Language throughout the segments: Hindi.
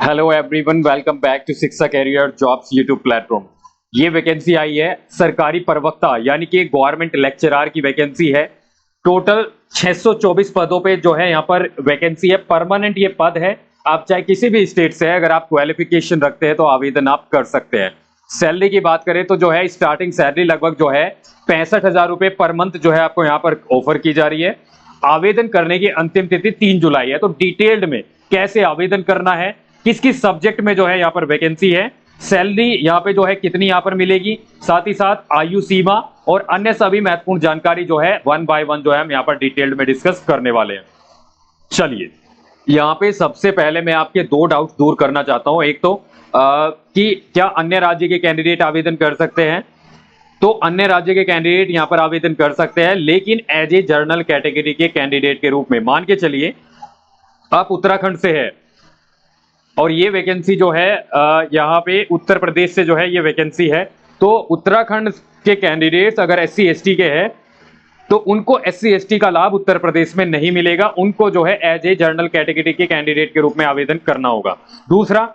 Hello everyone, welcome back to Shiksha career jobs YouTube platform. ये वैकेंसी आई है सरकारी प्रवक्ता यानी कि गवर्नमेंट लेक्चरर की वैकेंसी है। टोटल 624 पदों पे जो है यहाँ पर वैकेंसी है। परमानेंट ये पद है। आप चाहे किसी भी स्टेट से है, अगर आप क्वालिफिकेशन रखते हैं तो आवेदन आप कर सकते हैं। सैलरी की बात करें तो जो है स्टार्टिंग सैलरी लगभग जो है 65,000 रुपए पर मंथ जो है आपको यहाँ पर ऑफर की जा रही है। आवेदन करने की अंतिम तिथि 3 जुलाई है। तो डिटेल्ड में कैसे आवेदन करना है, किस किस सब्जेक्ट में जो है यहाँ पर वैकेंसी है, सैलरी यहाँ पे जो है कितनी यहाँ पर मिलेगी, साथ ही साथ आयु सीमा और अन्य सभी महत्वपूर्ण जानकारी जो है वन बाय वन जो है हम यहाँ पर डिटेल्ड में डिस्कस करने वाले हैं। चलिए, यहाँ पे सबसे पहले मैं आपके दो डाउट दूर करना चाहता हूं। एक तो कि क्या अन्य राज्य के कैंडिडेट आवेदन कर सकते हैं? तो अन्य राज्य के कैंडिडेट यहां पर आवेदन कर सकते हैं, लेकिन एज ए जर्नल कैटेगरी के कैंडिडेट के रूप में। मान के चलिए आप उत्तराखंड से है और ये वैकेंसी जो है यहाँ पे उत्तर प्रदेश से जो है ये वैकेंसी है। तो उत्तराखंड के कैंडिडेट्स अगर SC ST के हैं तो उनको SC ST का लाभ उत्तर प्रदेश में नहीं मिलेगा। उनको जो है एज ए जर्नल कैटेगरी के कैंडिडेट के रूप में आवेदन करना होगा। दूसरा,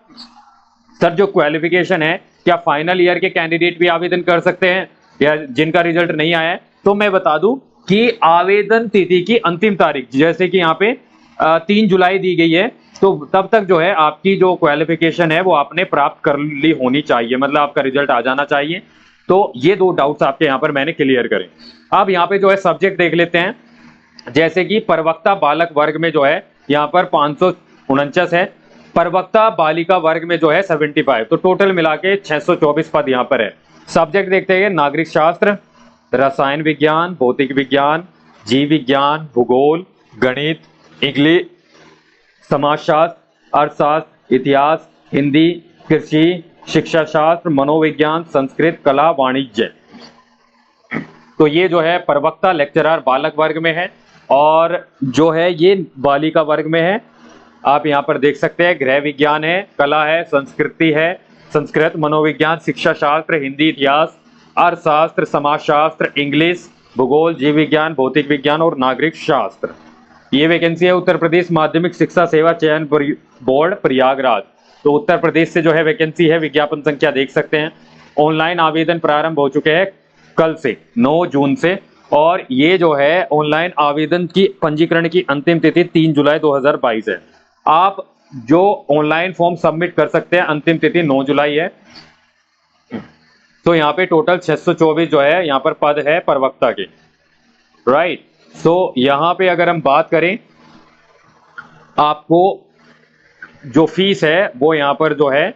सर जो क्वालिफिकेशन है, क्या फाइनल ईयर के कैंडिडेट भी आवेदन कर सकते हैं या जिनका रिजल्ट नहीं आया है? तो मैं बता दूं कि आवेदन तिथि की अंतिम तारीख जैसे कि यहाँ पे 3 जुलाई दी गई है, तो तब तक जो है आपकी जो क्वालिफिकेशन है वो आपने प्राप्त कर ली होनी चाहिए, मतलब आपका रिजल्ट आ जाना चाहिए। तो ये दो डाउट्स आपके यहाँ पर मैंने क्लियर करे। अब यहाँ पे जो है सब्जेक्ट देख लेते हैं। जैसे कि प्रवक्ता बालक वर्ग में जो है यहाँ पर 549 है, प्रवक्ता बालिका वर्ग में जो है 75। तो टोटल मिला के 624 पद यहाँ पर है। सब्जेक्ट देखते हैं, नागरिक शास्त्र, रसायन विज्ञान, भौतिक विज्ञान, जीव विज्ञान, भूगोल, गणित, इंग्लिश, समाजशास्त्र, अर्थशास्त्र, इतिहास, हिंदी, कृषि, शिक्षा शास्त्र, मनोविज्ञान, संस्कृत, कला, वाणिज्य। तो ये जो है प्रवक्ता लेक्चरर बालक वर्ग में है और जो है ये बालिका वर्ग में है। आप यहाँ पर देख सकते हैं गृह विज्ञान है, कला है, संस्कृति है, संस्कृत, मनोविज्ञान, शिक्षा शास्त्र, हिंदी, इतिहास, अर्थशास्त्र, समाजशास्त्र, इंग्लिश, भूगोल, जीव विज्ञान, भौतिक विज्ञान और नागरिक शास्त्र। ये वैकेंसी है उत्तर प्रदेश माध्यमिक शिक्षा सेवा चयन बोर्ड प्रयागराज। तो उत्तर प्रदेश से जो है वैकेंसी है। विज्ञापन संख्या देख सकते हैं। ऑनलाइन आवेदन प्रारंभ हो चुके हैं कल से 9 जून से, और ये जो है ऑनलाइन आवेदन की पंजीकरण की अंतिम तिथि 3 जुलाई 2022 है। आप जो ऑनलाइन फॉर्म सबमिट कर सकते हैं, अंतिम तिथि 9 जुलाई है। तो यहाँ पे टोटल 624 जो है यहाँ पर पद है प्रवक्ता के, राइट। तो यहाँ पे अगर हम बात करें, आपको जो फीस है वो यहाँ पर जो है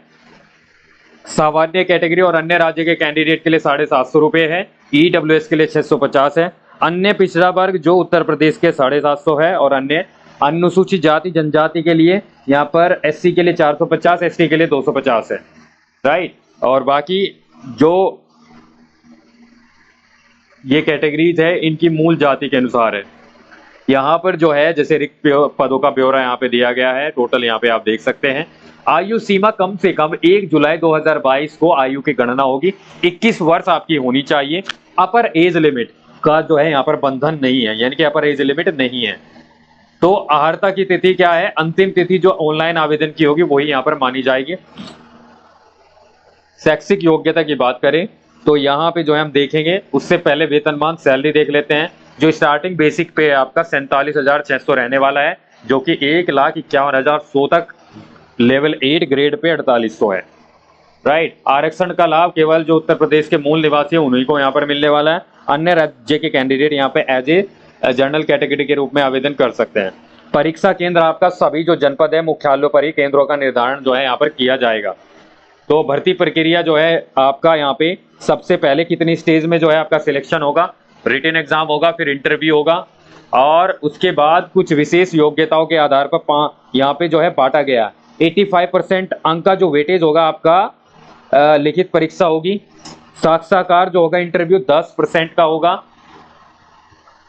सामान्य कैटेगरी और अन्य राज्य के कैंडिडेट के लिए 750 रुपए है, EWS के लिए 650 है, अन्य पिछड़ा वर्ग जो उत्तर प्रदेश के 750 है, और अन्य अनुसूचित जाति जनजाति के लिए यहाँ पर SC के लिए 450, ST के लिए 250 है, राइट। और बाकी जो ये कैटेगरीज है इनकी मूल जाति के अनुसार है। यहाँ पर जो है जैसे रिक्त पदों का ब्यौरा यहाँ पे दिया गया है। टोटल यहाँ पे आप देख सकते हैं। आयु सीमा कम से कम 1 जुलाई 2022 को आयु की गणना होगी। 21 वर्ष आपकी होनी चाहिए। अपर एज लिमिट का जो है यहाँ पर बंधन नहीं है, यानी कि अपर एज लिमिट नहीं है। तो अर्हता की तिथि क्या है? अंतिम तिथि जो ऑनलाइन आवेदन की होगी वही यहाँ पर मानी जाएगी। शैक्षिक योग्यता की बात करें तो यहाँ पे जो है हम देखेंगे, उससे पहले वेतनमान सैलरी देख लेते हैं। जो स्टार्टिंग बेसिक पे आपका 47,600 रहने वाला है, जो कि 1,51,100 तक लेवल 8 ग्रेड पे 4800 है, राइट। आरक्षण का लाभ केवल जो उत्तर प्रदेश के मूल निवासी है उन्हीं को यहाँ पर मिलने वाला है। अन्य राज्य के कैंडिडेट यहाँ पे एज ए जनरल कैटेगरी के रूप में आवेदन कर सकते हैं। परीक्षा केंद्र आपका सभी जो जनपद है मुख्यालयों पर ही केंद्रों का निर्धारण जो है यहाँ पर किया जाएगा। तो भर्ती प्रक्रिया जो है आपका यहाँ पे सबसे पहले कितनी स्टेज में जो है आपका सिलेक्शन होगा, रिटन एग्जाम होगा, फिर इंटरव्यू होगा, और उसके बाद कुछ विशेष योग्यताओं के आधार पर यहाँ पे जो है बांटा गया। 85% अंक का जो वेटेज होगा आपका लिखित परीक्षा होगी। साक्षात्कार जो होगा इंटरव्यू 10% का होगा।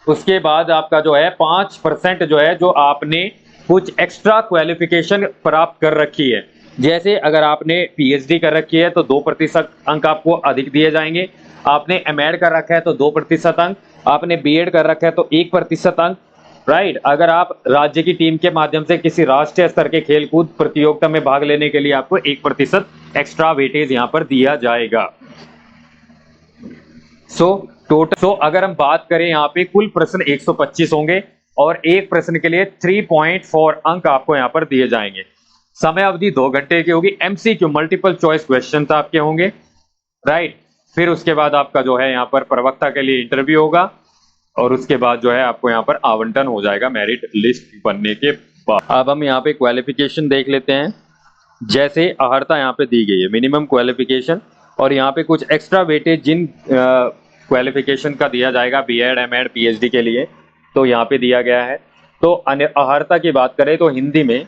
उसके बाद आपका जो है 5% जो है जो आपने कुछ एक्स्ट्रा क्वालिफिकेशन प्राप्त कर रखी है, जैसे अगर आपने PhD कर रखी है तो 2% अंक आपको अधिक दिए जाएंगे। आपने M.Ed कर रखा है तो 2% अंक, आपने B.Ed कर रखा है तो 1% अंक, राइट। अगर आप राज्य की टीम के माध्यम से किसी राष्ट्रीय स्तर के खेलकूद प्रतियोगिता में भाग लेने के लिए आपको 1% एक्स्ट्रा वेटेज यहाँ पर दिया जाएगा। टोटल अगर हम बात करें यहाँ पे कुल प्रश्न 125 होंगे और एक प्रश्न के लिए 3.4 अंक आपको यहाँ पर दिए जाएंगे। समय अवधि 2 घंटे की होगी। एमसीक्यू मल्टीपल चॉइस क्वेश्चन आपके होंगे, राइट। फिर उसके बाद आपका जो है यहाँ पर प्रवक्ता के लिए इंटरव्यू होगा और उसके बाद जो है आपको यहाँ पर आवंटन हो जाएगा मेरिट लिस्ट बनने के बाद। अब हम यहाँ पे क्वालिफिकेशन देख लेते हैं। जैसे अर्हता यहाँ पे दी गई है मिनिमम क्वालिफिकेशन, और यहाँ पे कुछ एक्स्ट्रा वेटेज जिन क्वालिफिकेशन का दिया जाएगा बीएड एमएड पीएचडी के लिए, तो यहाँ पे दिया गया है। तो अर्हता की बात करें तो हिंदी में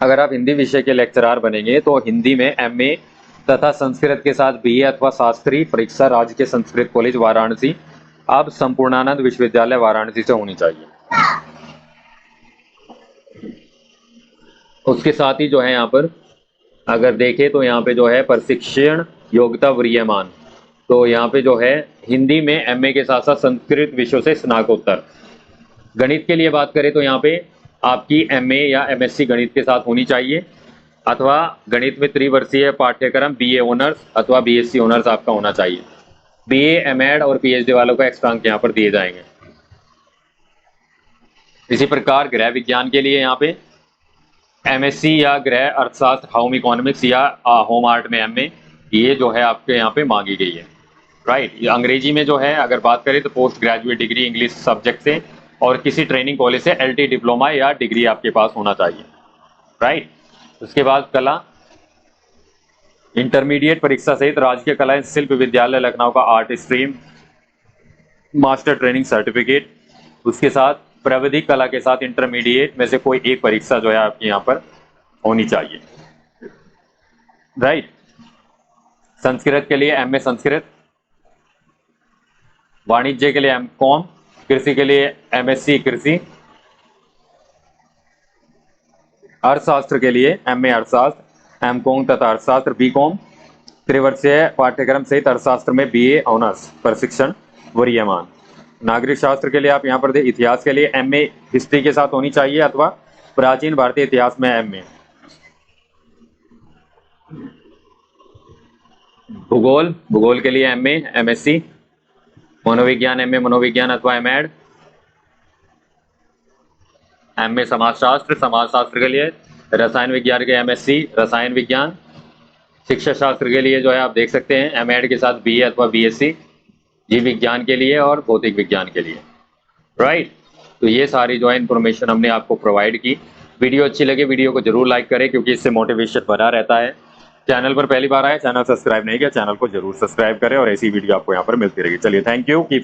अगर आप हिंदी विषय के लेक्चरार बनेंगे तो हिंदी में एमए तथा संस्कृत के साथ बीए अथवा शास्त्री परीक्षा राज्य के संस्कृत कॉलेज वाराणसी अब संपूर्णानंद विश्वविद्यालय वाराणसी से होनी चाहिए। उसके साथ ही जो है यहाँ पर अगर देखें तो यहाँ पे जो है प्रशिक्षण योग्यता वरीयमान, तो यहाँ पे जो है हिंदी में एमए के साथ साथ संस्कृत विषयों से स्नातकोत्तर। गणित के लिए बात करें तो यहाँ पे आपकी एमए या एमएससी गणित के साथ होनी चाहिए, अथवा गणित में त्रिवर्षीय पाठ्यक्रम बीए ऑनर्स अथवा बीएससी ऑनर्स आपका होना चाहिए। बीए एमएड और पीएचडी वालों को एक्स्ट्रा अंक यहाँ पर दिए जाएंगे। इसी प्रकार गृह विज्ञान के लिए यहाँ पे एमएससी या गृह अर्थशास्त्र होम इकोनॉमिक्स या होम आर्ट में एमए, ये जो है आपके यहाँ पे मांगी गई है, राइट। अंग्रेजी में जो है अगर बात करें तो post graduate degree English subject से और किसी ट्रेनिंग कॉलेज से एलटी डिप्लोमा या डिग्री आपके पास होना चाहिए, राइट। उसके बाद कला इंटरमीडिएट परीक्षा सहित राजकीय कला एवं शिल्प विद्यालय लखनऊ का art stream master training certificate, उसके साथ प्राविधिक कला के साथ इंटरमीडिएट में से कोई एक परीक्षा जो है आपकी यहाँ पर होनी चाहिए, राइट। संस्कृत के लिए एमए संस्कृत, वाणिज्य के लिए एमकॉम, कृषि के लिए एमएससी कृषि, अर्थशास्त्र के लिए एमए अर्थशास्त्र एमकॉम तथा अर्थशास्त्र बीकॉम, त्रिवर्षीय पाठ्यक्रम सहित अर्थशास्त्र में बीए ऑनर्स प्रशिक्षण वरीयमान। नागरिक शास्त्र के लिए आप यहाँ पर दे, इतिहास के लिए एमए हिस्ट्री के साथ होनी चाहिए अथवा प्राचीन भारतीय इतिहास में एमए। भूगोल के लिए एमए एमएससी, मनोविज्ञान एमए मनोविज्ञान अथवा एमएड, एमए समाजशास्त्र के लिए, रसायन विज्ञान के एमएससी रसायन विज्ञान, शिक्षा शास्त्र के लिए जो है आप देख सकते हैं एमएड के साथ बीए अथवा बीएससी, जीव विज्ञान के लिए और भौतिक विज्ञान के लिए, राइट। तो ये सारी जो है इन्फॉर्मेशन हमने आपको प्रोवाइड की। वीडियो अच्छी लगे वीडियो को जरूर लाइक करें क्योंकि इससे मोटिवेशन बना रहता है। चैनल पर पहली बार आए, चैनल सब्सक्राइब नहीं किया, चैनल को जरूर सब्सक्राइब करें और ऐसी वीडियो आपको यहाँ पर मिलती रहेगी। चलिए, थैंक यू।